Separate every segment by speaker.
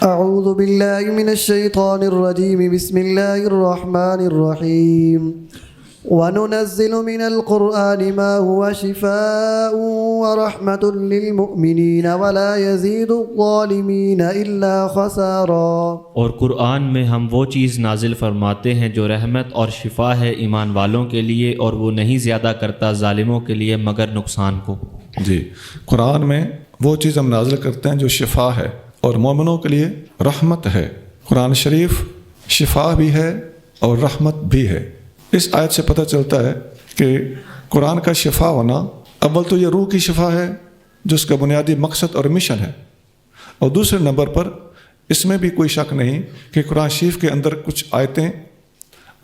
Speaker 1: اعوذ باللہ من الشیطان الرجیم بسم اللہ الرحمن الرحیم وَنُنَزِّلُ مِنَ الْقُرْآنِ مَا هُوَ شِفَاءٌ وَرَحْمَةٌ لِّلْمُؤْمِنِينَ وَلَا يَزِيدُ الظَّالِمِينَ إِلَّا خَسَارًا۔
Speaker 2: اور قرآن میں ہم وہ چیز نازل فرماتے ہیں جو رحمت اور شفا ہے ایمان والوں کے لیے، اور وہ نہیں زیادہ کرتا ظالموں کے لیے مگر نقصان کو۔
Speaker 3: جی، قرآن میں وہ چیز ہم نازل کرتے ہیں جو شفا ہے اور مومنوں کے لیے رحمت ہے۔ قرآن شریف شفا بھی ہے اور رحمت بھی ہے۔ اس آیت سے پتہ چلتا ہے کہ قرآن کا شفا ہونا، اول تو یہ روح کی شفا ہے جو اس کا بنیادی مقصد اور مشن ہے، اور دوسرے نمبر پر اس میں بھی کوئی شک نہیں کہ قرآن شریف کے اندر کچھ آیتیں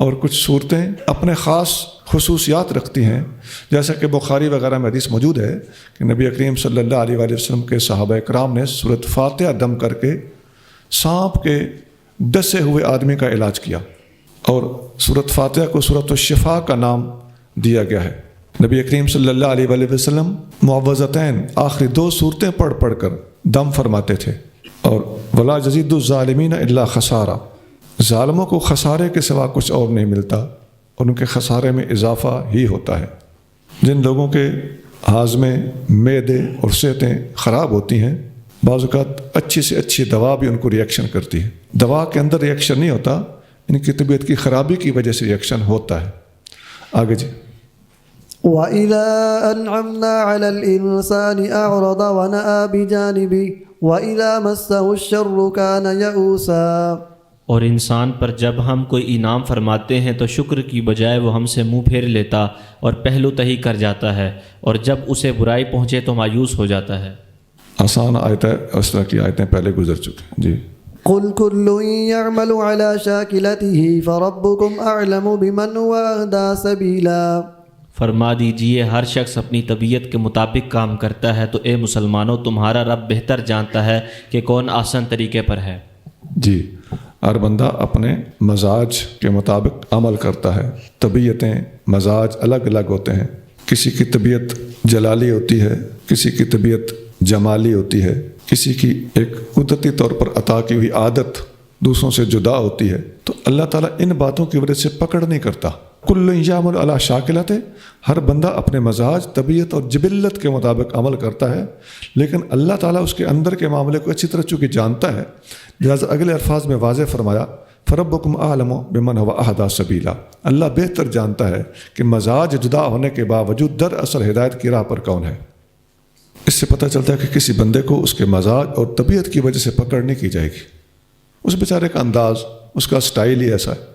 Speaker 3: اور کچھ صورتیں اپنے خاص خصوصیات رکھتی ہیں، جیسا کہ بخاری وغیرہ میں حدیث موجود ہے کہ نبی کریم صلی اللہ علیہ وآلہ وسلم کے صحابہ کرام نے سورۃ فاتحہ دم کر کے سانپ کے ڈسے ہوئے آدمی کا علاج کیا، اور سورۃ فاتحہ کو سورۃ الشفا کا نام دیا گیا ہے۔ نبی کریم صلی اللہ علیہ وآلہ وسلم معوذتین آخری دو صورتیں پڑھ کر دم فرماتے تھے، اور ولا یزید الظالمین الا خسارا، ظالموں کو خسارے کے سوا کچھ اور نہیں ملتا، اور ان کے خسارے میں اضافہ ہی ہوتا ہے۔ جن لوگوں کے ہاضمے، معدے اور صحتیں خراب ہوتی ہیں، بعض اوقات اچھی سے اچھی دوا بھی ان کو ریئیکشن کرتی ہے، دوا کے اندر ریئیکشن نہیں ہوتا، ان کی طبیعت کی خرابی کی وجہ سے ریئیکشن ہوتا ہے۔ آگے جی۔
Speaker 1: وَإِذَا أَنْعَمْنَا عَلَى الْإِنسَانِ أَعْرَضَ وَنَأَىٰ بِجَانِبِهِ وَإِذَا مَسَّهُ الشَّرُّ كَانَ يَئُوسًا۔
Speaker 2: اور انسان پر جب ہم کوئی انعام فرماتے ہیں تو شکر کی بجائے وہ ہم سے منہ پھیر لیتا اور پہلو تہی کر جاتا ہے، اور جب اسے برائی پہنچے تو مایوس ہو جاتا ہے۔
Speaker 3: آسان آیت ہے، اس طرح کی آیتیں پہلے گزر چکے ہیں۔ جی۔
Speaker 1: قُلْ كُلٌّ يَعْمَلُ عَلَى شَاكِلَتِهِ فَرَبُّكُمْ أَعْلَمُ بِمَنْ هُوَ أَهْدَىٰ سَبِيلًا۔
Speaker 2: فرما دیجئے ہر شخص اپنی طبیعت کے مطابق کام کرتا ہے، تو اے مسلمانوں تمہارا رب بہتر جانتا ہے کہ کون آسان طریقے پر ہے۔
Speaker 3: جی، ہر بندہ اپنے مزاج کے مطابق عمل کرتا ہے۔ طبیعتیں، مزاج الگ الگ ہوتے ہیں، کسی کی طبیعت جلالی ہوتی ہے، کسی کی طبیعت جمالی ہوتی ہے، کسی کی ایک قدرتی طور پر عطا کی ہوئی عادت دوسروں سے جدا ہوتی ہے۔ تو اللہ تعالیٰ ان باتوں کی وجہ سے پکڑ نہیں کرتا۔ کل یعمل علی شاکلتہ، ہر بندہ اپنے مزاج، طبیعت اور جبلت کے مطابق عمل کرتا ہے، لیکن اللہ تعالیٰ اس کے اندر کے معاملے کو اچھی طرح چونکہ جانتا ہے، لہٰذا اگلے الفاظ میں واضح فرمایا فربکم اعلم بمن هو اهدیٰ سبیلا، اللہ بہتر جانتا ہے کہ مزاج جدا ہونے کے باوجود دراصل ہدایت کی راہ پر کون ہے۔ اس سے پتہ چلتا ہے کہ کسی بندے کو اس کے مزاج اور طبیعت کی وجہ سے پکڑ نہیں کی جائے گی، اس بیچارے کا انداز، اس کا سٹائل ہی ایسا ہے۔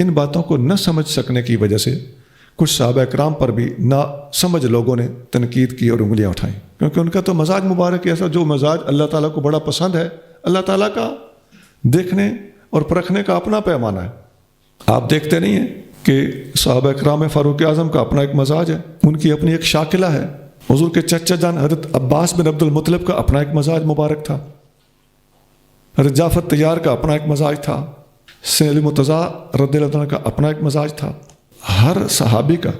Speaker 3: ان باتوں کو نہ سمجھ سکنے کی وجہ سے کچھ صحابہ کرام پر بھی نہ سمجھ لوگوں نے تنقید کی اور انگلیاں اٹھائیں، کیونکہ ان کا تو مزاج مبارک ایسا جو مزاج اللہ تعالیٰ کو بڑا پسند ہے۔ اللہ تعالیٰ کا دیکھنے اور پرکھنے کا اپنا پیمانہ ہے۔ آپ دیکھتے نہیں ہیں کہ صحابہ کرام میں فاروق اعظم کا اپنا ایک مزاج ہے، ان کی اپنی ایک شاکلہ ہے۔ حضور کے چچا جان حضرت عباس بن عبد المطلب کا اپنا ایک مزاج مبارک تھا، حضرت جعفر طیار کا اپنا ایک مزاج تھا، سید علی مرتضیٰ رضی اللہ عنہ کا اپنا ایک مزاج تھا۔ ہر صحابی کا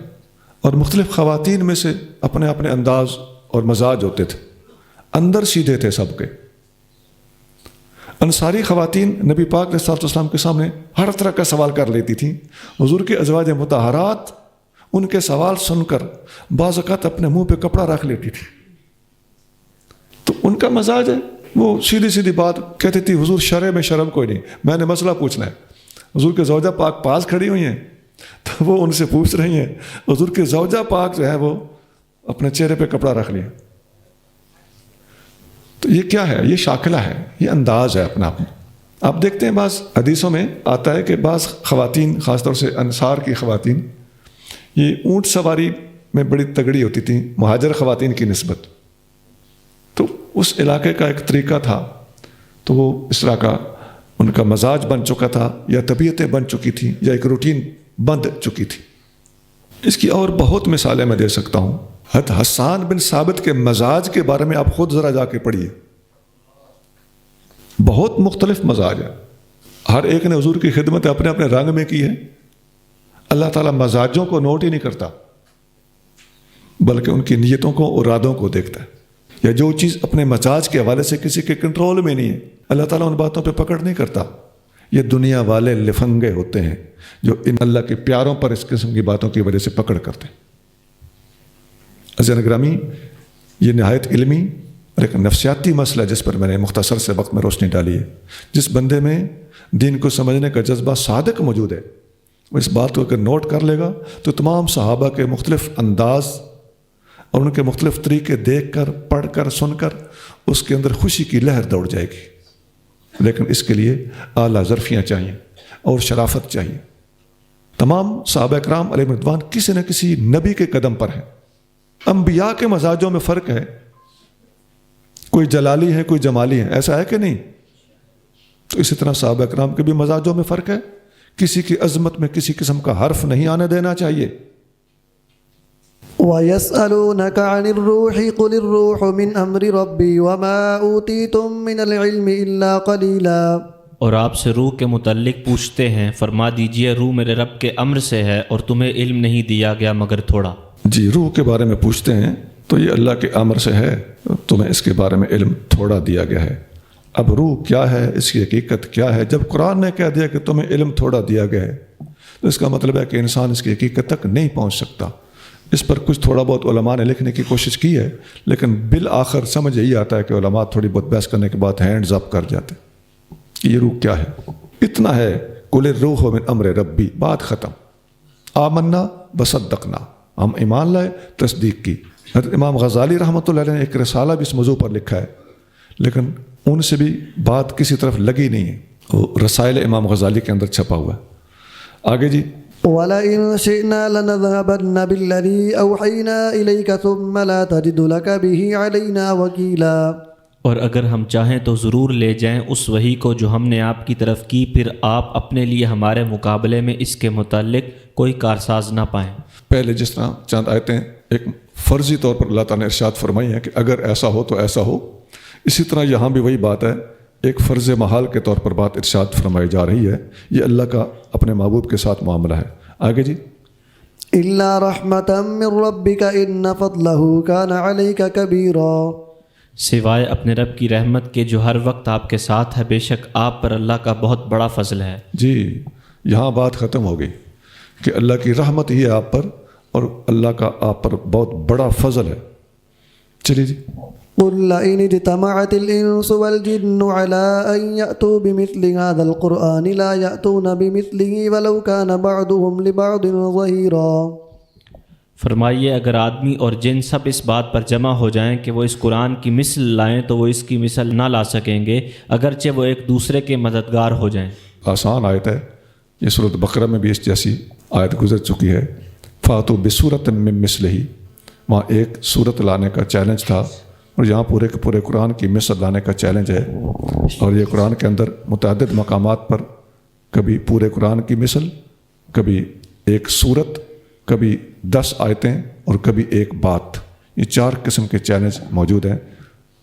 Speaker 3: اور مختلف خواتین میں سے اپنے اپنے انداز اور مزاج ہوتے تھے، اندر سیدھے تھے سب کے۔ انصاری خواتین نبی پاک علیہ الصلوۃ والسلام کے سامنے ہر طرح کا سوال کر لیتی تھیں، حضور کے ازواج مطہرات ان کے سوال سن کر بعض اوقات اپنے منہ پہ کپڑا رکھ لیتی تھی۔ تو ان کا مزاج ہے، وہ سیدھی سیدھی بات کہتی تھی، حضور شرع میں شرم کوئی نہیں، میں نے مسئلہ پوچھنا ہے۔ حضور کے زوجہ پاک پاس کھڑی ہوئی ہیں تو وہ ان سے پوچھ رہی ہیں، حضور کے زوجہ پاک جو ہے وہ اپنے چہرے پہ کپڑا رکھ لیا۔ تو یہ کیا ہے؟ یہ شاکلہ ہے، یہ انداز ہے اپنا اپنا۔ آپ دیکھتے ہیں بعض حدیثوں میں آتا ہے کہ بعض خواتین، خاص طور سے انصار کی خواتین، یہ اونٹ سواری میں بڑی تگڑی ہوتی تھیں مہاجر خواتین کی نسبت۔ تو اس علاقے کا ایک طریقہ تھا، تو وہ اس طرح کا ان کا مزاج بن چکا تھا، یا طبیعتیں بن چکی تھیں، یا ایک روٹین بند چکی تھی۔ اس کی اور بہت مثالیں میں دے سکتا ہوں۔ حضرت حسان بن ثابت کے مزاج کے بارے میں آپ خود ذرا جا کے پڑھیے، بہت مختلف مزاج ہے، ہر ایک نے حضور کی خدمت اپنے اپنے رنگ میں کی ہے۔ اللہ تعالیٰ مزاجوں کو نوٹ ہی نہیں کرتا، بلکہ ان کی نیتوں کو اور ارادوں کو دیکھتا ہے۔ یا جو چیز اپنے مزاج کے حوالے سے کسی کے کنٹرول میں نہیں ہے، اللہ تعالیٰ ان باتوں پہ پکڑ نہیں کرتا۔ یہ دنیا والے لفنگے ہوتے ہیں جو ان اللہ کے پیاروں پر اس قسم کی باتوں کی وجہ سے پکڑ کرتے ہیں۔ عزیزان گرامی، یہ نہایت علمی اور ایک نفسیاتی مسئلہ جس پر میں نے مختصر سے وقت میں روشنی ڈالی ہے۔ جس بندے میں دین کو سمجھنے کا جذبہ صادق موجود ہے، وہ اس بات کو اگر نوٹ کر لے گا تو تمام صحابہ کے مختلف انداز اور ان کے مختلف طریقے دیکھ کر، پڑھ کر، سن کر اس کے اندر خوشی کی لہر دوڑ جائے گی۔ لیکن اس کے لیے اعلیٰ ظرفیاں چاہیے اور شرافت چاہیے۔ تمام صحابہ کرام علیہ رضوان کسی نہ کسی نبی کے قدم پر ہیں۔ انبیاء کے مزاجوں میں فرق ہے، کوئی جلالی ہے، کوئی جمالی ہے، ایسا ہے کہ نہیں؟ تو اسی طرح صحابہ کرام کے بھی مزاجوں میں فرق ہے۔ کسی کی عظمت میں کسی قسم کا حرف نہیں آنے دینا چاہیے۔
Speaker 1: وَيَسْأَلُونَكَ عَنِ الرُّوحِ قُلِ الرُّوحُ مِنْ أَمْرِ رَبِّي وَمَا أُوتِيتُم مِّنَ الْعِلْمِ إِلَّا قَلِيلًا۔
Speaker 2: اور آپ سے روح کے متعلق پوچھتے ہیں، فرما دیجئے روح میرے رب کے امر سے ہے اور تمہیں علم نہیں دیا گیا مگر تھوڑا۔
Speaker 3: جی، روح کے بارے میں پوچھتے ہیں تو یہ اللہ کے امر سے ہے، تمہیں اس کے بارے میں علم تھوڑا دیا گیا ہے۔ اب روح کیا ہے، اس کی حقیقت کیا ہے؟ جب قرآن نے کہہ دیا کہ تمہیں علم تھوڑا دیا گیا ہے تو اس کا مطلب ہے کہ انسان اس کی حقیقت تک نہیں پہنچ سکتا۔ اس پر کچھ تھوڑا بہت علماء نے لکھنے کی کوشش کی ہے، لیکن بالآخر سمجھ یہی آتا ہے کہ علماء تھوڑی بہت بحث کرنے کے بعد ہینڈز اپ کر جاتے کہ یہ روح کیا ہے۔ اتنا ہے، قل الروح من امر ربی، بات ختم۔ آمنا بصدقنا، ہم ایمان لائے، تصدیق کی۔ حضرت امام غزالی رحمۃ اللہ علیہ نے ایک رسالہ بھی اس موضوع پر لکھا ہے، لیکن ان سے بھی بات کسی طرف لگی نہیں ہے۔ وہ رسائل امام غزالی کے اندر چھپا ہوا ہے۔ آگے جی،
Speaker 1: وَلَئِن شِئْنَا لَنَذْهَبَنَّ بِالَّذِي أَوْحَيْنَا إِلَيْكَ ثُمَّ لَا تَجِدُ لَكَ بِهِ عَلَيْنَا وَكِيلًا۔
Speaker 2: اور اگر ہم چاہیں تو ضرور لے جائیں اس وحی کو جو ہم نے آپ کی طرف کی، پھر آپ اپنے لیے ہمارے مقابلے میں اس کے متعلق کوئی کارساز نہ پائیں۔
Speaker 3: پہلے جس طرح چند آیتیں ایک فرضی طور پر اللہ تعالیٰ نے ارشاد فرمائی ہیں کہ اگر ایسا ہو تو ایسا ہو، اسی طرح یہاں بھی وہی بات ہے، ایک فرض محال کے طور پر بات ارشاد فرمائی جا رہی ہے۔ یہ اللہ کا اپنے محبوب کے ساتھ معاملہ ہے۔ آگے جی،
Speaker 1: إِلَّا رَحْمَةً مِّن رَّبِّكَ إِنَّ فَضْلَهُ كَانَ عَلَيْكَ كَبِيرًا۔
Speaker 2: سوائے اپنے رب کی رحمت کے جو ہر وقت آپ کے ساتھ ہے، بے شک آپ پر اللہ کا بہت بڑا فضل ہے۔
Speaker 3: جی، یہاں بات ختم ہو گئی کہ اللہ کی رحمت ہی ہے آپ پر اور اللہ کا آپ پر بہت بڑا فضل ہے۔ چلیے جی،
Speaker 1: قُل لَّئِنِ اجْتَمَعَتِ الْإِنسُ وَالْجِنُّ عَلَىٰ أَن يَأْتُوا بِمِثْلِ هَٰذَا الْقُرْآنِ لَا يَأْتُونَ بِمِثْلِهِ وَلَوْ كَانَ بَعْضُهُمْ لِبَعْضٍ ظَهِيرًا۔
Speaker 2: فرمائیے اگر آدمی اور جن سب اس بات پر جمع ہو جائیں کہ وہ اس قرآن کی مثل لائیں تو وہ اس کی مثل نہ لا سکیں گے، اگرچہ وہ ایک دوسرے کے مددگار ہو جائیں۔
Speaker 3: آسان آیت ہے، یہ سورۃ بقرہ میں بھی اس جیسی آیت گزر چکی ہے۔ فاتو بصورت من مثلہ، وہاں ایک صورت لانے کا چیلنج تھا، اور یہاں پورے کے پورے قرآن کی مثل لانے کا چیلنج ہے۔ اور یہ قرآن کے اندر متعدد مقامات پر کبھی پورے قرآن کی مثل، کبھی ایک صورت، کبھی 10 آیتیں اور کبھی ایک بات، یہ 4 قسم کے چیلنج موجود ہیں۔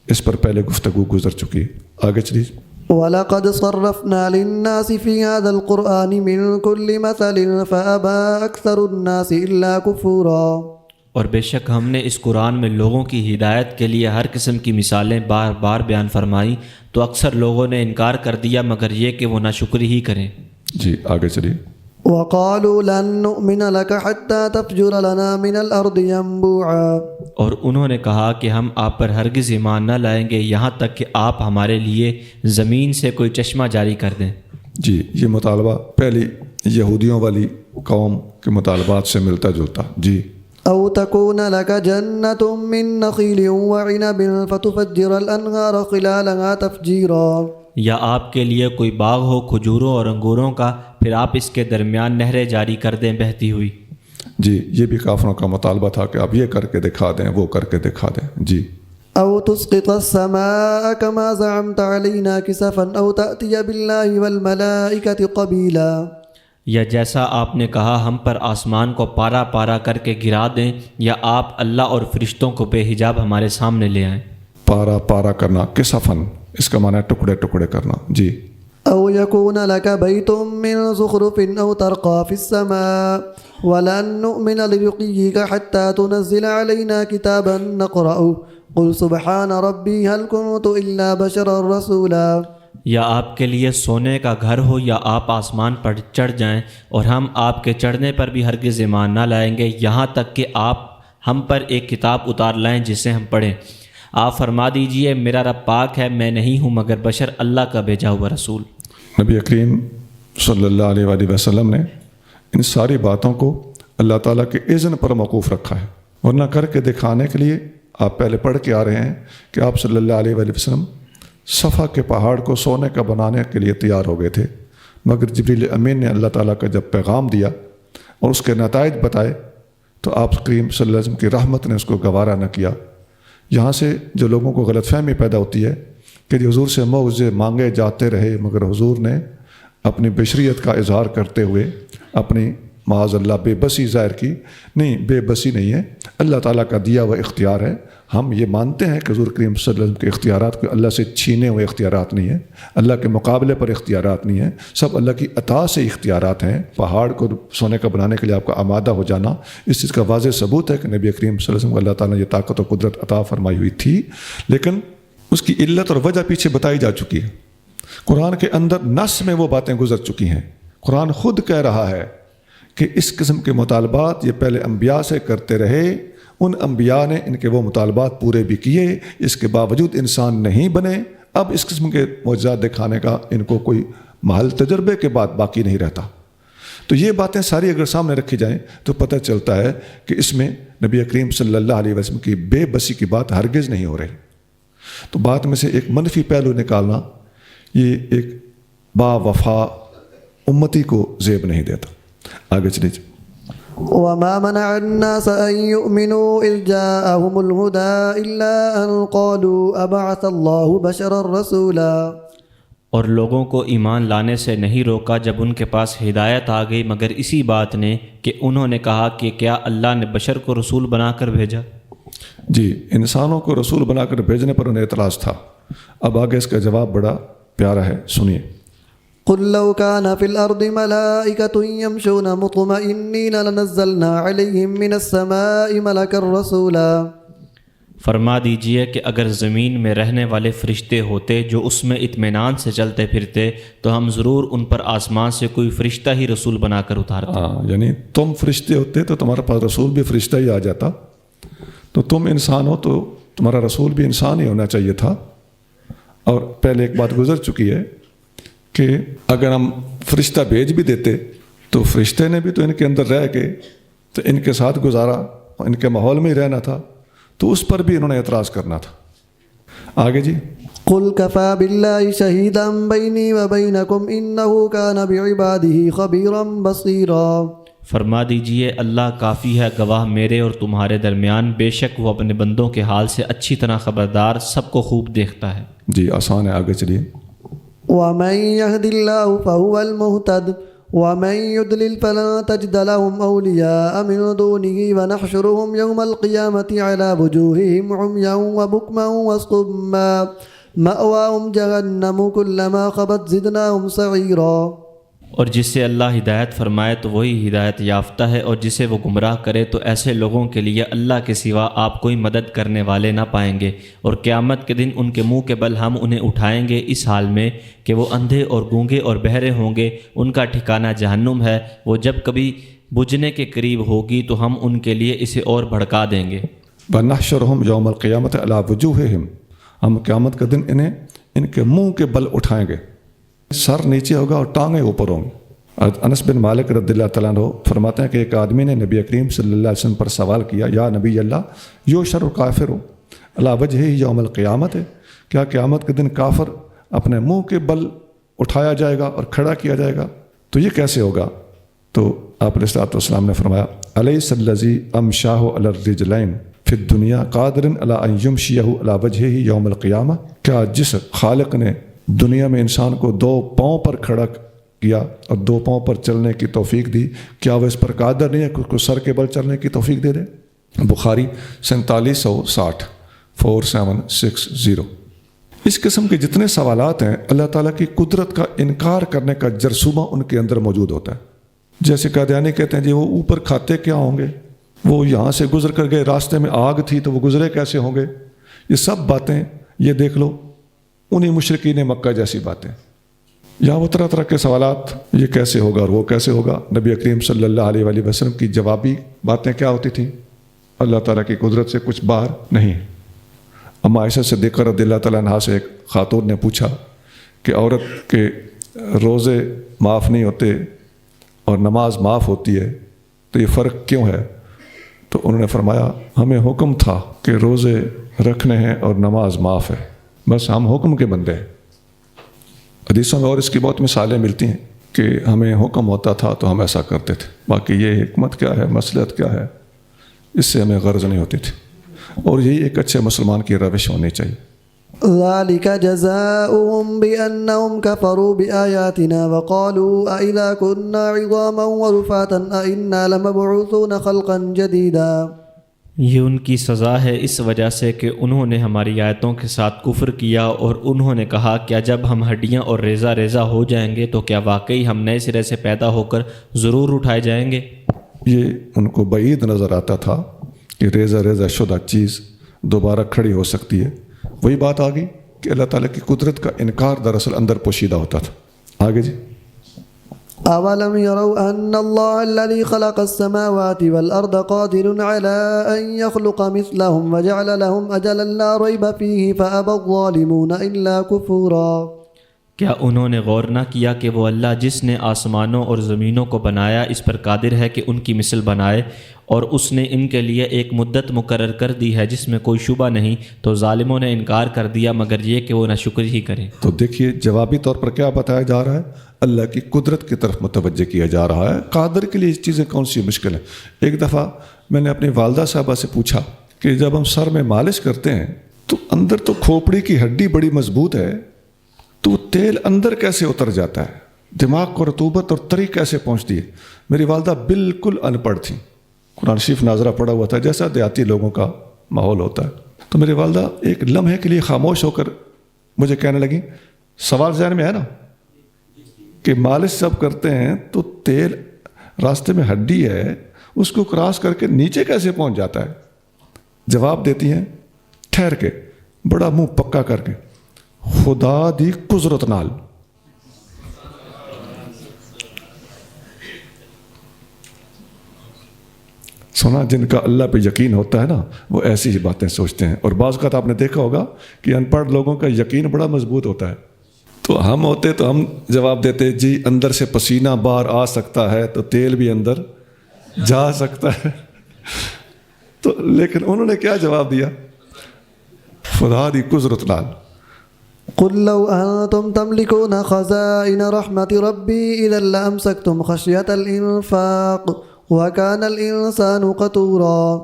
Speaker 3: اس پر پہلے گفتگو گزر چکی ہے۔ آگے چلیے۔
Speaker 1: وَلَقَدْ صَرَّفْنَا لِلنَّاسِ فِي هَذَا الْقُرْآنِ مِنْ كُلِّ مَثَلٍ فَأَبَىٰ أَكْثَرُ النَّاسِ إِلَّا كُفُورًا۔
Speaker 2: اور بے شک ہم نے اس قرآن میں لوگوں کی ہدایت کے لیے ہر قسم کی مثالیں بار بار بیان فرمائی، تو اکثر لوگوں نے انکار کر دیا مگر یہ کہ وہ ناشکری ہی کریں۔
Speaker 3: جی آگے چلیے۔
Speaker 1: وَقَالُوا لَن نُّؤْمِنَ لَكَ حَتَّىٰ تَفْجُرَ لَنَا مِنَ الْأَرْضِ يَنبُوعًا۔
Speaker 2: اور انہوں نے کہا کہ ہم آپ پر ہرگز ایمان نہ لائیں گے یہاں تک کہ آپ ہمارے لیے زمین سے کوئی چشمہ جاری کر دیں۔
Speaker 3: جی، یہ مطالبہ پہلی یہودیوں والی قوم کے مطالبات سے ملتا جلتا۔ جی،
Speaker 1: أو تكون لك جنة من نخيل وعنب فتفجر الأنهار خلالها تفجيرا۔
Speaker 2: یا آپ کے لیے کوئی باغ ہو کھجوروں اور انگوروں کا، پھر آپ اس کے درمیان نہریں جاری کر دیں بہتی ہوئی۔
Speaker 3: جی، یہ بھی کافروں کا مطالبہ تھا کہ آپ یہ کر کے دکھا دیں، وہ کر کے دکھا دیں۔ جی،
Speaker 1: أو تسقط السماء كما زعمت علينا كسفا أو تأتي بالله والملائكة قبيلا۔
Speaker 2: یا جیسا آپ نے کہا ہم پر آسمان کو پارا پارا کر کے گرا دیں، یا آپ اللہ اور فرشتوں کو بے حجاب ہمارے سامنے لے آئیں۔
Speaker 3: پارا پارا کرنا، کسفن، اس کا معنی ہے ٹکڑے ٹکڑے کرنا۔ جی،
Speaker 1: أو يكون لك بيت من زخرف أو ترقى في السماء ولن نؤمن لرقيك حتى تنزل علينا كتابا نقرأه قل سبحان ربي هل كنت إلا بشرا رسولا
Speaker 2: یا آپ کے لیے سونے کا گھر ہو یا آپ آسمان پر چڑھ جائیں اور ہم آپ کے چڑھنے پر بھی ہرگز ایمان نہ لائیں گے یہاں تک کہ آپ ہم پر ایک کتاب اتار لائیں جسے ہم پڑھیں۔ آپ فرما دیجئے میرا رب پاک ہے، میں نہیں ہوں مگر بشر اللہ کا بھیجا ہوا رسول۔
Speaker 3: نبی کریم صلی اللہ علیہ وآلہ وسلم نے ان ساری باتوں کو اللہ تعالیٰ کے اذن پر موقوف رکھا ہے، ورنہ کر کے دکھانے کے لیے آپ پہلے پڑھ کے آ رہے ہیں کہ آپ صلی اللہ علیہ وآلہ وسلم صفا کے پہاڑ کو سونے کا بنانے کے لیے تیار ہو گئے تھے، مگر جبریل امین نے اللہ تعالیٰ کا جب پیغام دیا اور اس کے نتائج بتائے تو آپ کریم صلی اللہ علیہ وسلم کی رحمت نے اس کو گوارا نہ کیا۔ یہاں سے جو لوگوں کو غلط فہمی پیدا ہوتی ہے کہ حضور سے معجزے مانگے جاتے رہے مگر حضور نے اپنی بشریت کا اظہار کرتے ہوئے اپنی معاذ اللہ بے بسی ظاہر کی۔ نہیں، بے بسی نہیں ہے، اللہ تعالیٰ کا دیا ہوا اختیار ہے۔ ہم یہ مانتے ہیں کہ حضور کریم صلی اللہ علیہ وسلم کے اختیارات کو اللہ سے چھینے ہوئے اختیارات نہیں ہیں، اللہ کے مقابلے پر اختیارات نہیں ہیں، سب اللہ کی عطا سے اختیارات ہیں۔ پہاڑ کو سونے کا بنانے کے لیے آپ کا آمادہ ہو جانا اس چیز کا واضح ثبوت ہے کہ نبی کریم صلی اللہ علیہ وسلم کو اللہ تعالیٰ نے یہ طاقت و قدرت عطا فرمائی ہوئی تھی، لیکن اس کی علت اور وجہ پیچھے بتائی جا چکی ہے۔ قرآن کے اندر نص میں وہ باتیں گزر چکی ہیں۔ قرآن خود کہہ رہا ہے کہ اس قسم کے مطالبات یہ پہلے انبیاء سے کرتے رہے، ان انبیاء نے ان کے وہ مطالبات پورے بھی کیے، اس کے باوجود انسان نہیں بنے۔ اب اس قسم کے معجزات دکھانے کا ان کو کوئی محل تجربے کے بعد باقی نہیں رہتا۔ تو یہ باتیں ساری اگر سامنے رکھی جائیں تو پتہ چلتا ہے کہ اس میں نبی کریم صلی اللہ علیہ وسلم کی بے بسی کی بات ہرگز نہیں ہو رہی۔ تو بات میں سے ایک منفی پہلو نکالنا یہ ایک با وفا امتی کو زیب نہیں دیتا۔ آگے چلیے۔
Speaker 1: وما منع الناس أن يؤمنوا إذ جاءهم الهدى إلا أن قالوا أبعث الله بشرا رسولا،
Speaker 2: اور لوگوں کو ایمان لانے سے نہیں روکا جب ان کے پاس ہدایت آ گئی مگر اسی بات نے کہ انہوں نے کہا کہ کیا اللہ نے بشر کو رسول بنا کر بھیجا۔
Speaker 3: جی، انسانوں کو رسول بنا کر بھیجنے پر انہیں اعتراض تھا۔ اب آگے اس کا جواب بڑا پیارا ہے، سنیے۔
Speaker 1: قل لو كان في الأرض ملائكة يمشون مطمئنين لنزلنا عليهم من السماء ملكا رسولا،
Speaker 2: فرما دیجئے کہ اگر زمین میں رہنے والے فرشتے ہوتے جو اس میں اطمینان سے چلتے پھرتے تو ہم ضرور ان پر آسمان سے کوئی فرشتہ ہی رسول بنا کر اتارتے۔
Speaker 3: یعنی تم فرشتے ہوتے تو تمہارے پاس رسول بھی فرشتہ ہی آ جاتا، تو تم انسان ہو تو تمہارا رسول بھی انسان ہی ہونا چاہیے تھا۔ اور پہلے ایک بات گزر چکی ہے کہ اگر ہم فرشتہ بھیج بھی دیتے تو فرشتے نے بھی تو ان کے اندر رہ کے تو ان کے ساتھ گزارا، ان کے ماحول میں ہی رہنا تھا، تو اس پر بھی انہوں نے اعتراض کرنا تھا۔ آگے جی۔
Speaker 1: قل كفى بالله شهيدا بيني وبينكم إنه كان بعباده خبيرا بصيرا،
Speaker 2: فرما دیجئے اللہ کافی ہے گواہ میرے اور تمہارے درمیان، بے شک وہ اپنے بندوں کے حال سے اچھی طرح خبردار، سب کو خوب دیکھتا ہے۔
Speaker 3: جی آسان ہے، آگے چلیے۔
Speaker 1: ومن يهد الله فهو المهتد ومن يضلل فلن تجد لهم أولياء من دونه ونحشرهم يوم القيامة على وجوههم عميا وبكما وصما مأواهم جهنم كلما خبت زدناهم سعيرا،
Speaker 2: اور جس سے اللہ ہدایت فرمائے تو وہی ہدایت یافتہ ہے، اور جسے وہ گمراہ کرے تو ایسے لوگوں کے لیے اللہ کے سوا آپ کوئی مدد کرنے والے نہ پائیں گے، اور قیامت کے دن ان کے منہ کے بل ہم انہیں اٹھائیں گے اس حال میں کہ وہ اندھے اور گونگے اور بہرے ہوں گے، ان کا ٹھکانہ جہنم ہے، وہ جب کبھی بجھنے کے قریب ہوگی تو ہم ان کے لیے اسے اور بھڑکا دیں گے۔
Speaker 3: وَنَحْشُرُهُمْ يَوْمَ الْقِيَامَةِ عَلَىٰ وُجُوهِهِمْ، ہم قیامت کے دن انہیں ان کے منہ کے بل اٹھائیں گے، سر نیچے ہوگا اور ٹانگیں اوپر ہوں گی۔ انس بن مالک رضی اللہ تعالیٰ عنہ فرماتے ہیں کہ ایک آدمی نے نبی کریم صلی اللہ علیہ وسلم پر سوال کیا، یا نبی اللہ، یو شر کافر علی وجہ یوم القیامت، ہے کیا قیامت کے دن کافر اپنے منہ کے بل اٹھایا جائے گا اور کھڑا کیا جائے گا؟ تو یہ کیسے ہوگا؟ تو آپ علیہ الصلوۃ والسلام نے فرمایا، الیس الذی امشاہ علی الرجلین فی الدنیا قادر علی ان یمشیہ علی وجہہ یوم القیامہ، کیا جس خالق نے دنیا میں انسان کو دو پاؤں پر کھڑا کیا اور دو پاؤں پر چلنے کی توفیق دی، کیا وہ اس پر قادر نہیں ہے کہ اس کو سر کے بل چلنے کی توفیق دے دے؟ بخاری 4760 4760۔ اس قسم کے جتنے سوالات ہیں اللہ تعالیٰ کی قدرت کا انکار کرنے کا جرثومہ ان کے اندر موجود ہوتا ہے۔ جیسے قادیانی کہتے ہیں جی وہ اوپر کھاتے کیا ہوں گے، وہ یہاں سے گزر کر گئے، راستے میں آگ تھی تو وہ گزرے کیسے ہوں گے؟ یہ سب باتیں یہ دیکھ لو انہیں مشرکین مکہ جیسی باتیں. یا وہ طرح طرح کے سوالات، یہ کیسے ہوگا اور وہ کیسے ہوگا. نبی کریم صلی اللہ علیہ وآلہ وسلم کی جوابی باتیں کیا ہوتی تھیں؟ اللہ تعالیٰ کی قدرت سے کچھ باہر نہیں. اما عائشہ صدیقہ رضی اللہ تعالیٰ عنہا سے ایک خاتون نے پوچھا کہ عورت کے روزے معاف نہیں ہوتے اور نماز معاف ہوتی ہے تو یہ فرق کیوں ہے؟ تو انہوں نے فرمایا ہمیں حکم تھا کہ روزے رکھنے ہیں اور نماز معاف ہے، بس ہم حکم کے بندے ہیں. حدیثوں میں اور اس کی بہت مثالیں ملتی ہیں کہ ہمیں حکم ہوتا تھا تو ہم ایسا کرتے تھے، باقی یہ حکمت کیا ہے، مصلحت کیا ہے، اس سے ہمیں غرض نہیں ہوتی تھی. اور یہی ایک اچھے مسلمان کی روش ہونی چاہیے.
Speaker 1: ذلك جزاؤهم بأنهم كفروا بآياتنا وقالوا أإذا كنا عظاما ورفاتا أإنا لمبعوثون خلقا جديدا.
Speaker 2: یہ ان کی سزا ہے اس وجہ سے کہ انہوں نے ہماری آیتوں کے ساتھ کفر کیا اور انہوں نے کہا کیا جب ہم ہڈیاں اور ریزہ ریزہ ہو جائیں گے تو کیا واقعی ہم نئے سرے سے پیدا ہو کر ضرور اٹھائے جائیں گے.
Speaker 3: یہ ان کو بعید نظر آتا تھا کہ ریزہ ریزہ شدہ چیز دوبارہ کھڑی ہو سکتی ہے. وہی بات آ گئی کہ اللہ تعالیٰ کی قدرت کا انکار دراصل اندر پوشیدہ ہوتا تھا. آگے جی.
Speaker 1: أولم يروا أن الله الذي خلق السماوات والأرض قادر على أن يخلق مثلهم وجعل لهم أجلا لا ريب فيه فأبى الظالمون إلا كفورا.
Speaker 2: کیا انہوں نے غور نہ کیا کہ وہ اللہ جس نے آسمانوں اور زمینوں کو بنایا اس پر قادر ہے کہ ان کی مثل بنائے، اور اس نے ان کے لیے ایک مدت مقرر کر دی ہے جس میں کوئی شبہ نہیں، تو ظالموں نے انکار کر دیا مگر یہ کہ وہ ناشکری ہی کریں.
Speaker 3: تو دیکھیے جوابی طور پر کیا بتایا جا رہا ہے؟ اللہ کی قدرت کی طرف متوجہ کیا جا رہا ہے. قادر کے لیے چیزیں کون سی مشکل ہیں؟ ایک دفعہ میں نے اپنی والدہ صاحبہ سے پوچھا کہ جب ہم سر میں مالش کرتے ہیں تو اندر تو کھوپڑی کی ہڈی بڑی مضبوط ہے، تو تیل اندر کیسے اتر جاتا ہے؟ دماغ کو رطوبت اور تری کیسے پہنچتی ہے؟ میری والدہ بالکل ان پڑھ تھیں، قرآن شریف ناظرہ پڑھا ہوا تھا جیسا دیہاتی لوگوں کا ماحول ہوتا ہے. تو میری والدہ ایک لمحے کے لیے خاموش ہو کر مجھے کہنے لگی، سوال ذہن میں ہے نا کہ مالش جب کرتے ہیں تو تیل راستے میں ہڈی ہے اس کو کراس کر کے نیچے کیسے پہنچ جاتا ہے؟ جواب دیتی ہیں ٹھہر کے، بڑا منہ پکا کر کے، خدا دی قدرت نال. سنا جن کا اللہ پہ یقین ہوتا ہے نا وہ ایسی ہی باتیں سوچتے ہیں. اور بعض اوقات آپ نے دیکھا ہوگا کہ ان پڑھ لوگوں کا یقین بڑا مضبوط ہوتا ہے. تو ہم ہوتے تو ہم جواب دیتے جی اندر سے پسینہ باہر آ سکتا ہے تو تیل بھی اندر جا سکتا ہے. تو لیکن انہوں نے کیا جواب دیا؟ خدا دی قدرت نال.
Speaker 1: قل لو أنتم تملكون خزائن رحمة ربي إذا لأمسكتم خشية الإنفاق وَكَانَ الْإِنسَانُ قَتُورًا.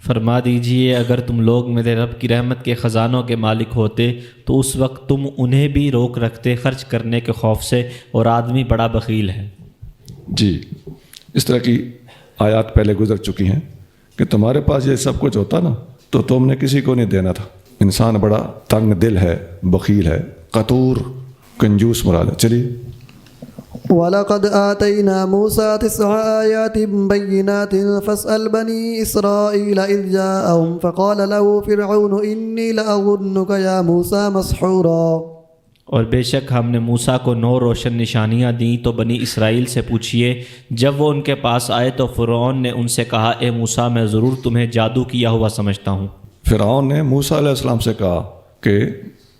Speaker 2: فرما دیجئے اگر تم لوگ میرے رب کی رحمت کے خزانوں کے مالک ہوتے تو اس وقت تم انہیں بھی روک رکھتے خرچ کرنے کے خوف سے، اور آدمی بڑا بخیل ہے.
Speaker 3: جی اس طرح کی آیات پہلے گزر چکی ہیں کہ تمہارے پاس یہ سب کچھ ہوتا نا تو تم نے کسی کو نہیں دینا تھا. انسان بڑا تنگ دل ہے، بخیل ہے، قطور، کنجوس مراد ہے. چلیے.
Speaker 1: وَلَقَدْ آتَيْنَا مُوسَى 9 آيَاتٍ بَيِّنَاتٍ فَاسْأَلْ بَنِي إِسْرَائِيلَ إِذْ جَاءَهُمْ فَقَالَ لَهُ فِرْعَوْنُ إِنِّي لَأَظُنُّكَ يَا مُوسَى مَسْحُورًا.
Speaker 2: اور بے شک ہم نے موسیٰ کو 9 روشن نشانیاں دیں تو بنی اسرائیل سے پوچھئے. جب وہ ان کے پاس آئے تو فرعون نے ان سے کہا اے موسیٰ میں ضرور تمہیں جادو کیا ہوا سمجھتا ہوں.
Speaker 3: فرعون نے موسیٰ علیہ السلام سے کہا کہ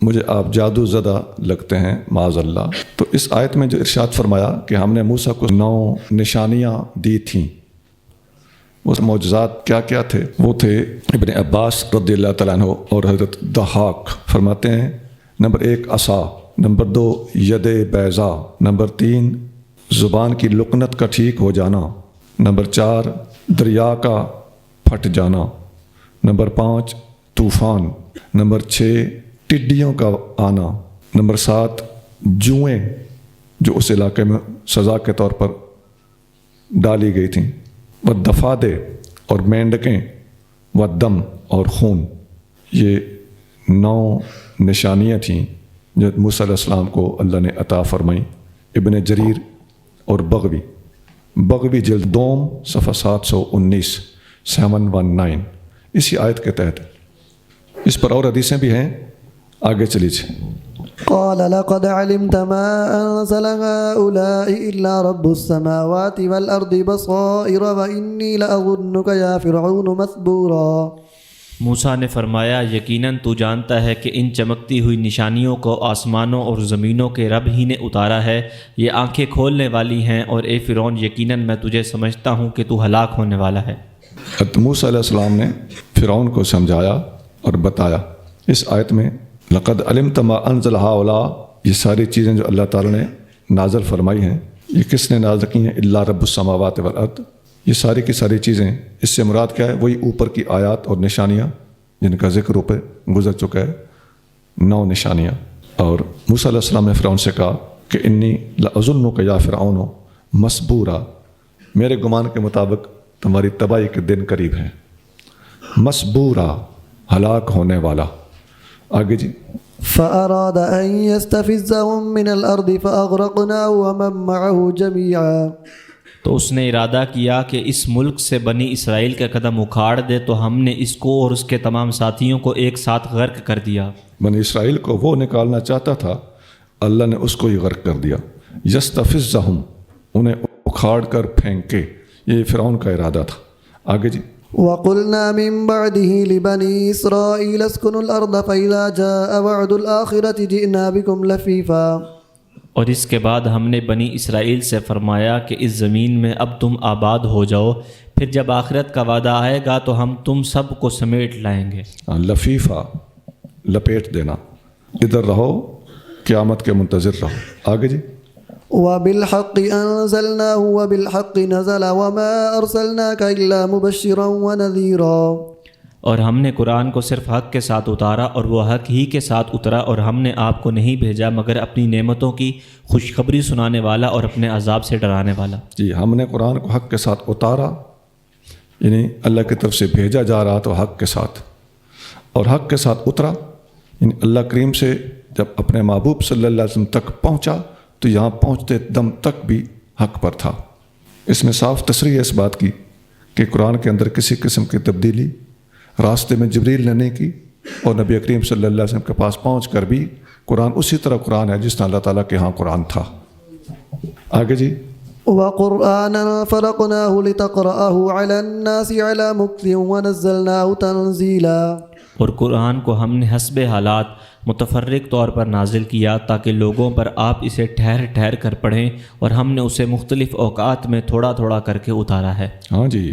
Speaker 3: مجھے آپ جادو زدہ لگتے ہیں معاذ اللہ. تو اس آیت میں جو ارشاد فرمایا کہ ہم نے موسیٰ کو 9 نشانیاں دی تھیں، وہ معجزات کیا کیا تھے؟ وہ تھے ابن عباس رضی اللہ تعالیٰ عنہ اور حضرت ضحاک فرماتے ہیں نمبر 1 عصا، نمبر 2 ید بیضا، نمبر 3 زبان کی لکنت کا ٹھیک ہو جانا، نمبر 4 دریا کا پھٹ جانا، نمبر 5 طوفان، نمبر 6 ٹڈیوں کا آنا، نمبر 7 جوئیں جو اس علاقے میں سزا کے طور پر ڈالی گئی تھیں، و دفادے اور مینڈکیں، و دم اور خون. یہ 9 نشانیاں تھیں جو موسیٰ علیہ السلام کو اللہ نے عطا فرمائیں. ابن جریر اور بغوی جلد 2 صفحہ 719 719 اسی آیت کے تحت اس پر اور حدیثیں بھی ہیں، آگے چلیے۔
Speaker 1: قال لقد علمت ما أنزل هؤلاء إلا رب السماوات والأرض بصائر وإني لأظنك يا فرعون مثبورا۔
Speaker 2: موسیٰ نے فرمایا یقیناً تو جانتا ہے کہ ان چمکتی ہوئی نشانیوں کو آسمانوں اور زمینوں کے رب ہی نے اتارا ہے، یہ آنکھیں کھولنے والی ہیں، اور اے فرعون یقیناً میں تجھے سمجھتا ہوں کہ تو ہلاک ہونے والا ہے۔
Speaker 3: حضرت موسیٰ علیہ السلام نے فرعون کو سمجھایا اور بتایا۔ اس آیت میں لقد علمت ما انزل هؤلاء، یہ ساری چیزیں جو اللہ تعالیٰ نے نازل فرمائی ہیں، یہ کس نے نازل کی ہیں؟ الا رب السماوات والارض، یہ ساری کی ساری چیزیں، اس سے مراد کیا ہے؟ وہی اوپر کی آیات اور نشانیاں جن کا ذکر اوپر گزر چکا ہے، 9 نشانیاں۔ اور موسیٰ علیہ السلام نے فرعون سے کہا کہ انی لأظنک یا فرعون مسبورا، میرے گمان کے مطابق تمہاری تباہی کے دن قریب ہیں۔ مسبورا، ہلاک ہونے والا۔ آگے جی۔
Speaker 1: فأراد أن يستفزهم من الأرض فأغرقناه ومن معه جميعا۔
Speaker 2: تو اس نے ارادہ کیا کہ اس ملک سے بنی اسرائیل کا قدم اکھاڑ دے، تو ہم نے اس کو اور اس کے تمام ساتھیوں کو ایک ساتھ غرق کر دیا۔
Speaker 3: بنی اسرائیل کو وہ نکالنا چاہتا تھا، اللہ نے اس کو ہی غرق کر دیا۔ یستفزہم، انہیں اکھاڑ کر پھینکے، یہ فرعون کا ارادہ تھا۔ آگے جی۔
Speaker 1: وقلنا من بعده لبني إسرائيل اسكنوا الأرض فإذا جاء وعد الآخرة جئنا بكم لفيفا۔
Speaker 2: اور اس کے بعد ہم نے بنی اسرائیل سے فرمایا کہ اس زمین میں اب تم آباد ہو جاؤ، پھر جب آخرت کا وعدہ آئے گا تو ہم تم سب کو سمیٹ لائیں گے۔
Speaker 3: لفیفہ، لپیٹ دینا، ادھر رہو، قیامت کے منتظر رہو۔ آگے جی۔
Speaker 1: وبالحق أنزلناه وبالحق نزل وما أرسلناك إلا مبشرا ونذيرا۔
Speaker 2: اور ہم نے قرآن کو صرف حق کے ساتھ اتارا، اور وہ حق ہی کے ساتھ اترا، اور ہم نے آپ کو نہیں بھیجا مگر اپنی نعمتوں کی خوشخبری سنانے والا اور اپنے عذاب سے ڈرانے والا۔
Speaker 3: جی، ہم نے قرآن کو حق کے ساتھ اتارا، یعنی اللہ کی طرف سے بھیجا جا رہا تو حق کے ساتھ، اور حق کے ساتھ اترا، یعنی اللہ کریم سے جب اپنے محبوب صلی اللہ علیہ وسلم تک پہنچا تو یہاں پہنچتے دم تک بھی حق پر تھا۔ اس میں صاف تصریح ہے اس بات کی کہ قرآن کے اندر کسی قسم کی تبدیلی راستے میں جبریل نے نہیں کی، اور نبی کریم صلی اللہ علیہ وسلم کے پاس پہنچ کر بھی قرآن اسی طرح قرآن ہے جس طرح اللہ تعالیٰ کے ہاں قرآن تھا۔ آگے جی۔
Speaker 1: وقرآنا فرقناه لتقرأه على الناس على مكث ونزلناه تنزيلا۔
Speaker 2: اور قرآن کو ہم نے حسب حالات متفرق طور پر نازل کیا تاکہ لوگوں پر آپ اسے ٹھہر ٹھہر کر پڑھیں، اور ہم نے اسے مختلف اوقات میں تھوڑا تھوڑا کر کے اتارا ہے۔
Speaker 3: ہاں جی،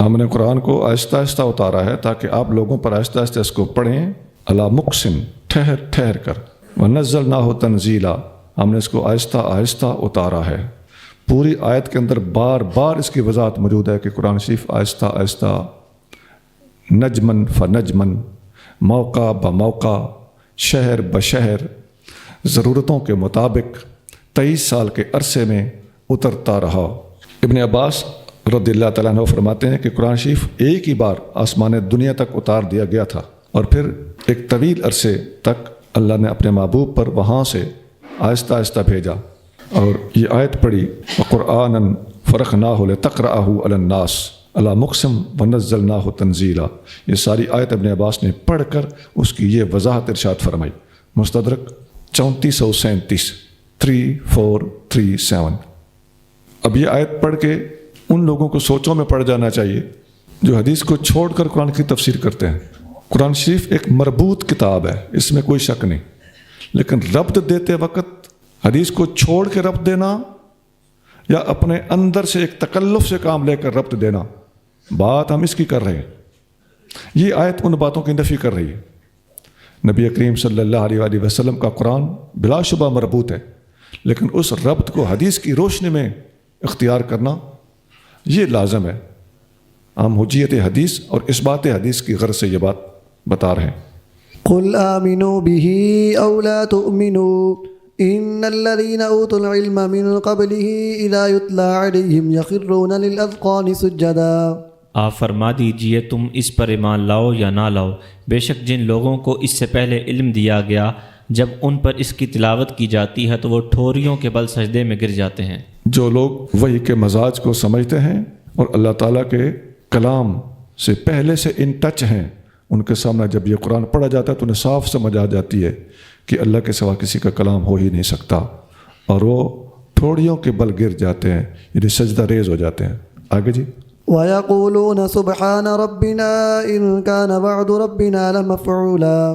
Speaker 3: ہم نے قرآن کو آہستہ آہستہ اتارا ہے تاکہ آپ لوگوں پر آہستہ آہستہ اس کو پڑھیں، علی مقسم، ٹھہر ٹھہر کر، ونزلناہ تنزیلا، ہم نے اس کو آہستہ آہستہ اتارا ہے۔ پوری آیت کے اندر بار بار اس کی وضاحت موجود ہے کہ قرآن شریف آہستہ آہستہ، نجمن فنجمن، موقع بموقع، شہر بشہر، ضرورتوں کے مطابق 23 سال کے عرصے میں اترتا رہا۔ ابن عباس رضی اللہ تعالیٰ عنہ فرماتے ہیں کہ قرآن شریف ایک ہی بار آسمان دنیا تک اتار دیا گیا تھا، اور پھر ایک طویل عرصے تک اللہ نے اپنے محبوب پر وہاں سے آہستہ آہستہ بھیجا۔ اور یہ آیت پڑھی، وَقُرْآنًا فَرَقْنَاهُ لِتَقْرَأَهُ عَلَى النَّاسِ عَلَى مُقْسِمٍ وَنَزَّلْنَاهُ تَنزِيلًا۔ یہ ساری آیت ابن عباس نے پڑھ کر اس کی یہ وضاحت ارشاد فرمائی۔ مستدرک 3437، 3437۔ اب یہ آیت پڑھ کے ان لوگوں کو سوچوں میں پڑ جانا چاہیے جو حدیث کو چھوڑ کر قرآن کی تفسیر کرتے ہیں۔ قرآن شریف ایک مربوط کتاب ہے، اس میں کوئی شک نہیں، لیکن ربط دیتے وقت حدیث کو چھوڑ کے ربط دینا یا اپنے اندر سے ایک تکلف سے کام لے کر ربط دینا، بات ہم اس کی کر رہے ہیں۔ یہ آیت ان باتوں کی نفی کر رہی ہے۔ نبی کریم صلی اللہ علیہ وآلہ وسلم کا قرآن بلا شبہ مربوط ہے، لیکن اس ربط کو حدیث کی روشنی میں اختیار کرنا یہ لازم ہے۔ ہم حجیت حدیث اور اثبات حدیث کی غرض سے یہ بات بتا رہے ہیں۔
Speaker 1: قل آمنوا به أو لا تؤمنوا إن الذين أوتوا العلم من قبله إذا يتلى عليهم يخرون للأذقان سجدا۔
Speaker 2: آپ فرما دیجئے تم اس پر ایمان لاؤ یا نہ لاؤ، بے شک جن لوگوں کو اس سے پہلے علم دیا گیا جب ان پر اس کی تلاوت کی جاتی ہے تو وہ ٹھوریوں کے بل سجدے میں گر جاتے ہیں۔
Speaker 3: جو لوگ وحی کے مزاج کو سمجھتے ہیں اور اللہ تعالیٰ کے کلام سے پہلے سے ان ٹچ ہیں، ان کے سامنے جب یہ قرآن پڑھا جاتا ہے تو انہیں صاف سمجھ آ جاتی ہے کہ اللہ کے سوا کسی کا کلام ہو ہی نہیں سکتا، اور وہ ٹھوڑیوں کے بل گر جاتے ہیں، یعنی سجدہ ریز ہو جاتے ہیں۔ آگے جی۔
Speaker 1: وَيَقُولُونَ سُبْحَانَ رَبِّنَا إِن كَانَ وَعْدُ رَبِّنَا لَمَفْعُولًا،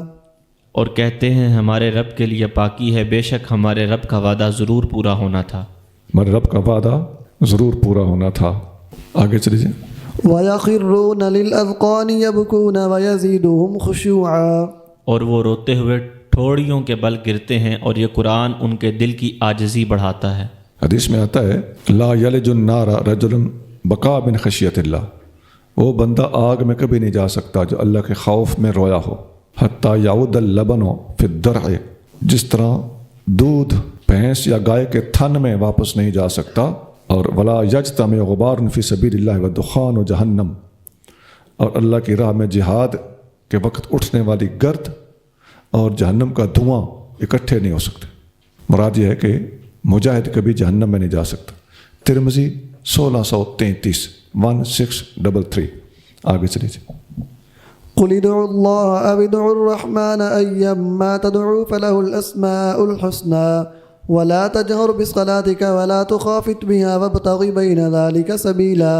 Speaker 2: اور کہتے ہیں ہمارے رب کے لیے پاکی ہے، بے شک ہمارے رب کا وعدہ ضرور پورا ہونا تھا۔
Speaker 3: ہمارے رب کا وعدہ ضرور پورا ہونا تھا۔ آگے چلیے جی۔
Speaker 1: وَيَخِرُّونَ لِلْأَذْقَانِ يَبْكُونَ وَيَزِيدُهُمْ خُشُوعًا،
Speaker 2: اور وہ روتے ہوئے ٹھوڑیوں کے بل گرتے ہیں اور یہ قرآن ان کے دل کی عاجزی بڑھاتا ہے۔
Speaker 3: حدیث میں آتا ہے لا یلج النار رجل بقا من خشیت اللہ، وہ بندہ آگ میں کبھی نہیں جا سکتا جو اللہ کے خوف میں رویا ہو۔ حتیٰ یعود اللبن فی الدرع، جس طرح دودھ بھینس یا گائے کے تھن میں واپس نہیں جا سکتا، اور ولا یجتمع غبار فی سبیل اللہ ودخان جہنم، اور اللہ کی راہ میں جہاد کے وقت اٹھنے والی گرد اور جہنم کا دھواں اکٹھے نہیں ہو سکتے۔ مراد یہ ہے کہ مجاہد کبھی جہنم میں نہیں جا سکتا۔ ترمذی 1633 1633۔ آگے چلیے۔
Speaker 1: قل ادعوا الله أو ادعوا الرحمن أيما تدعوا فله الأسماء الحسنى ولا تجهر بصلاتك ولا تخافت بها وابتغ بين ذلك سبيلا،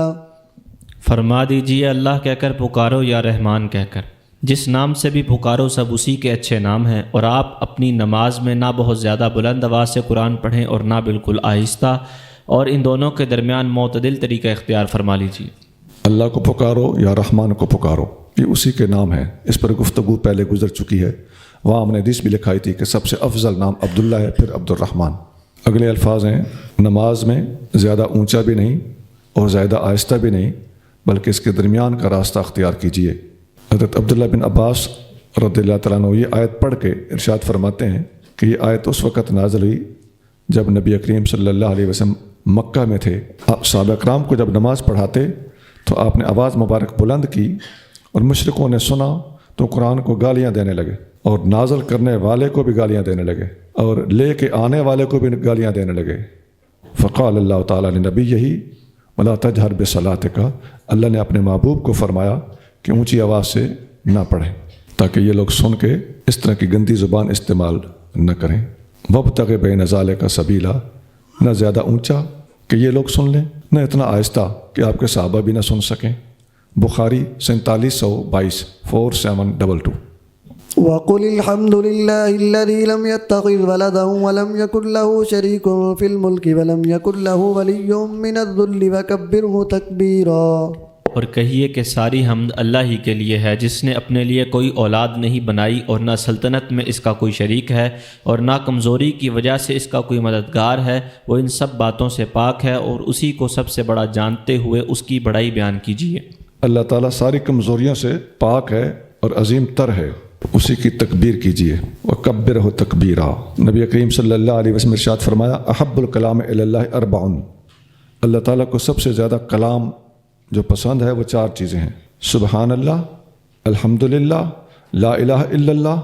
Speaker 2: فرما دیجیے اللہ کہہ کر پکارو یا رحمان کہہ کر، جس نام سے بھی پکارو سب اسی کے اچھے نام ہیں، اور آپ اپنی نماز میں نہ بہت زیادہ بلند آواز سے قرآن پڑھیں اور نہ بالکل آہستہ، اور ان دونوں کے درمیان معتدل طریقہ اختیار فرما لیجیے۔
Speaker 3: اللہ کو پکارو یا رحمان کو پکارو، یہ اسی کے نام ہیں۔ اس پر گفتگو پہلے گزر چکی ہے، وہاں ہم نے حدیث بھی لکھائی تھی کہ سب سے افضل نام عبداللہ ہے، پھر عبد الرحمن۔ اگلے الفاظ ہیں نماز میں زیادہ اونچا بھی نہیں اور زیادہ آہستہ بھی نہیں، بلکہ اس کے درمیان کا راستہ اختیار کیجیے۔ حضرت عبداللہ بن عباس رضی اللہ تعالیٰ عنہ یہ آیت پڑھ کے ارشاد فرماتے ہیں کہ یہ آیت اس وقت نازل ہوئی جب نبی کریم صلی اللہ علیہ وسلم مکہ میں تھے۔ صحابہ اکرام کو جب نماز پڑھاتے تو آپ نے آواز مبارک بلند کی، اور مشرکوں نے سنا تو قرآن کو گالیاں دینے لگے، اور نازل کرنے والے کو بھی گالیاں دینے لگے، اور لے کے آنے والے کو بھی گالیاں دینے لگے۔ فقال اللہ تعالیٰ نے نبی یہی ولا تجہر بصلاتک، اللہ نے اپنے محبوب کو فرمایا کہ اونچی آواز سے نہ پڑھیں تاکہ یہ لوگ سن کے اس طرح کی گندی زبان استعمال نہ کریں۔ وابتغ بین ذالک سبیلا، نہ زیادہ اونچا کہ یہ لوگ سن لیں، نہ اتنا آہستہ کہ آپ کے صحابہ بھی نہ سن سکیں۔ بخاری 4722 4722۔
Speaker 1: وقل الحمد لله الذي لم يتخذ ولدا ولم يكن له شريك في الملك ولم يكن له ولي من الذل وكبره تكبيرا،
Speaker 2: اور کہیے کہ ساری حمد اللہ ہی کے لیے ہے، جس نے اپنے لیے کوئی اولاد نہیں بنائی اور نہ سلطنت میں اس کا کوئی شریک ہے اور نہ کمزوری کی وجہ سے اس کا کوئی مددگار ہے، وہ ان سب باتوں سے پاک ہے، اور اسی کو سب سے بڑا جانتے ہوئے اس کی بڑائی بیان کیجیے۔ اللہ
Speaker 3: تعالیٰ ساری کمزوریوں سے پاک ہے اور عظیم تر ہے، اسی کی تکبیر کیجیے۔ وکبرہ تکبیرا، نبی کریم صلی اللہ علیہ وسلم ارشاد فرمایا احب الکلام الی اللہ اربع، اللہ تعالیٰ کو سب سے زیادہ کلام جو پسند ہے وہ 4 چیزیں ہیں: سبحان اللہ، الحمدللہ، لا الہ الا اللہ،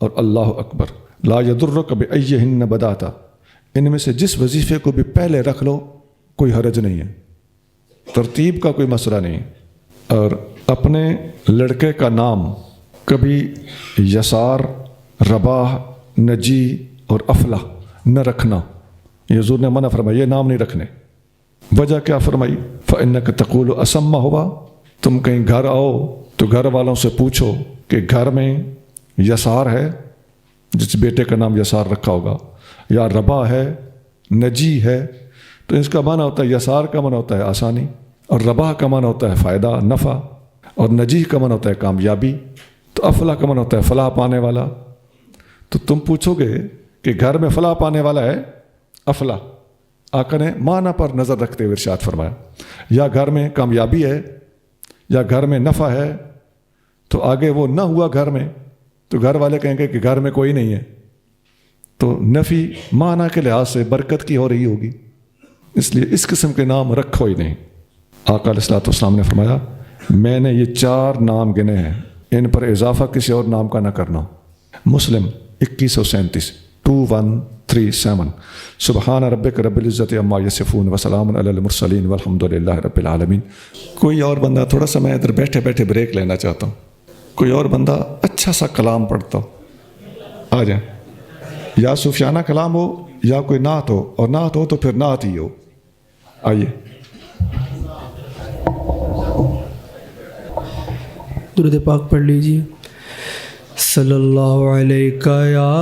Speaker 3: اور اللہ اکبر۔ لا یضرک بأیہن بدأت، ان میں سے جس وظیفے کو بھی پہلے رکھ لو کوئی حرج نہیں ہے، ترتیب کا کوئی مسئلہ نہیں۔ اور اپنے لڑکے کا نام کبھی یسار، رباح، نجی اور افلح نہ رکھنا، یہ حضور نے منع فرمایا، یہ نام نہیں رکھنے۔ وجہ کیا فرمائی؟ فإنک تقول اسما ہوا، تم کہیں گھر آؤ تو گھر والوں سے پوچھو کہ گھر میں یسار ہے، جس بیٹے کا نام یسار رکھا ہوگا، یا ربا ہے، نجی ہے، تو اس کا معنی ہوتا ہے یسار کا معنی ہوتا ہے آسانی، اور ربا کا معنی ہوتا ہے فائدہ، نفع، اور نجی کا معنی ہوتا ہے کامیابی، تو افلاح کا معنی ہوتا ہے فلاح پانے والا۔ تو تم پوچھو گے کہ گھر میں فلاح پانے والا ہے افلاح، آقا نے معنی پر نظر رکھتے ہوئے ارشاد فرمایا، یا گھر میں کامیابی ہے یا گھر میں نفع ہے، تو آگے وہ نہ ہوا گھر میں تو گھر والے کہیں گے کہ گھر میں کوئی نہیں ہے، تو نفی معنی کے لحاظ سے برکت کی ہو رہی ہوگی، اس لیے اس قسم کے نام رکھو ہی نہیں۔ آقا علیہ الصلوۃ والسلام نے فرمایا میں نے یہ 4 نام گنے ہیں، ان پر اضافہ کسی اور نام کا نہ کرنا۔ مسلم 2137 2137۔ سبحان ربک رب العزت عما یصفون وسلام علی المرسلین والحمد للہ رب العالمین۔ کوئی اور بندہ، تھوڑا سا میں ادھر بیٹھے بیٹھے بریک لینا چاہتا ہوں، کوئی اور بندہ اچھا سا کلام پڑھتا ہو، آ جائیں، یا صوفیانہ کلام ہو یا کوئی نعت ہو، اور نعت ہو تو پھر نعت ہی ہو. آئیے.
Speaker 4: درود پاک پڑھ لیجیے. صلی اللہ علیہ یا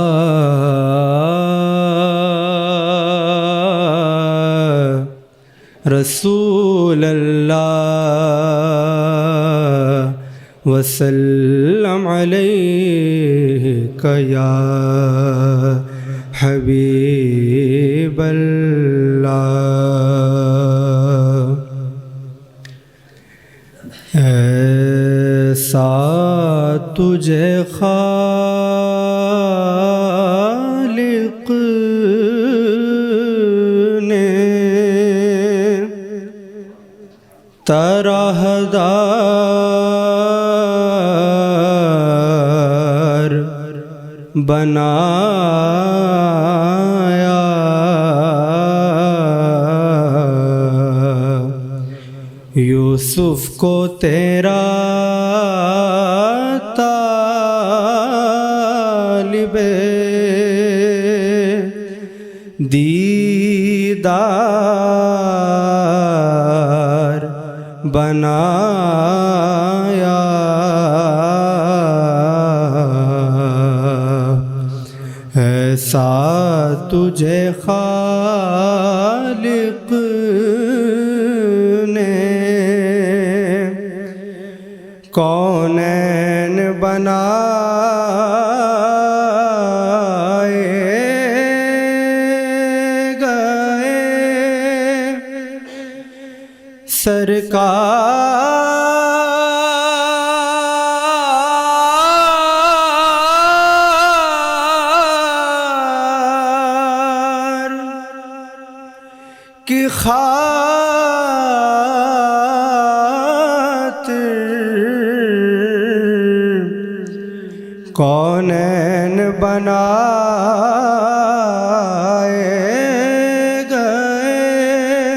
Speaker 4: رسول اللہ وسلم علیک یا حبیب اللہ. ایسا تجھے خالق نے طرح دار بنایا، یوسف کو تیرا طالب دیدار بنایا، ایسا تجھے خالق نے کونین بنائے گئے، سرکار کی خاطر کونین بنائے گئے،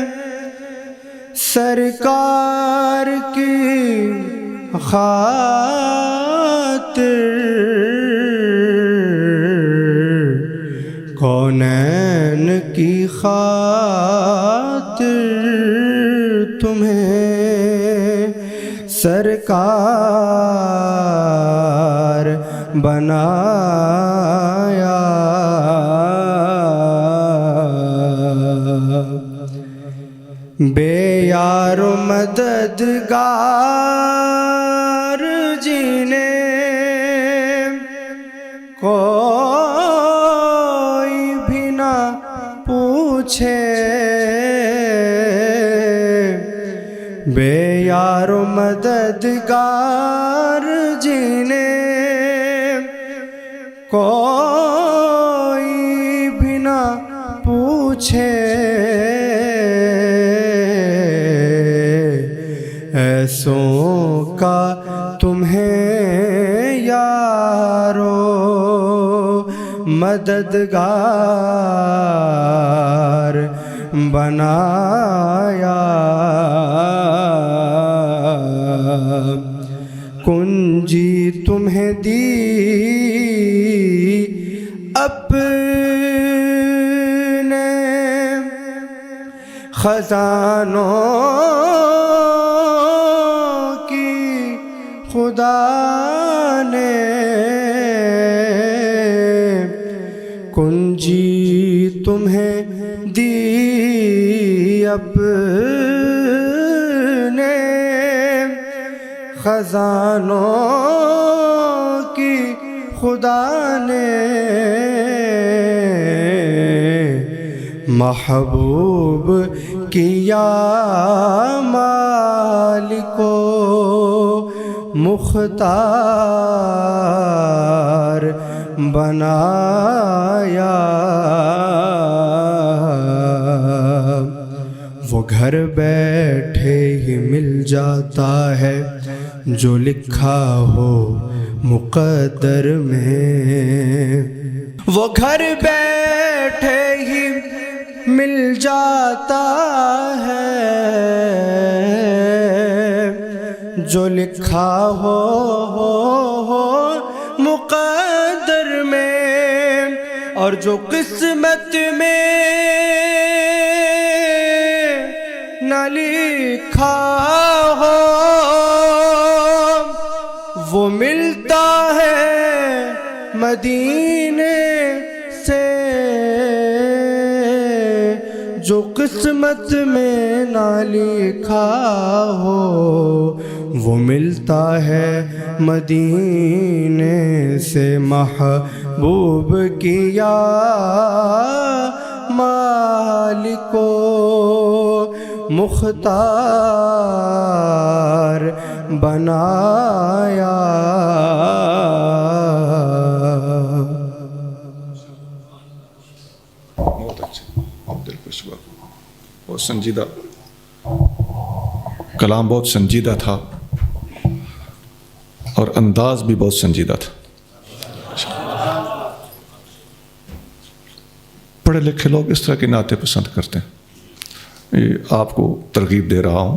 Speaker 4: سرکار کی خاطر کونین کی خاطر تمہیں سرکار بنایا. بے یار و مددگار جینے کوئی بھی نہ پوچھے، بے یار و مددگار جینے کوئی بھی نہ پوچھے، ایسوں کا تمہیں یارو مددگار بنایا. کنجی تمہیں دی اپنے خزانوں کی خدا نے، کنجی تمہیں دی اپنے خزانوں کی خدا نے، محبوب کیا مالکو مختار بنایا. وہ گھر بیٹھے ہی مل جاتا ہے جو لکھا ہو مقدر میں، وہ گھر بیٹھے ہی مل جاتا ہے جو لکھا ہو مقدر میں اور جو قسمت میں نہ لکھا ہو وہ ملتا ہے مدینے سے، جو قسمت میں نہ لکھا ہو وہ ملتا ہے مدینے سے۔ محبوب کیا مالکو مختار بنایا،
Speaker 3: بہت اچھا، دل کو شبہ، بہت سنجیدہ کلام، بہت سنجیدہ تھا اور انداز بھی بہت سنجیدہ تھا۔ پڑھے لکھے لوگ اس طرح کی نعتیں پسند کرتے ہیں، یہ آپ کو ترغیب دے رہا ہوں۔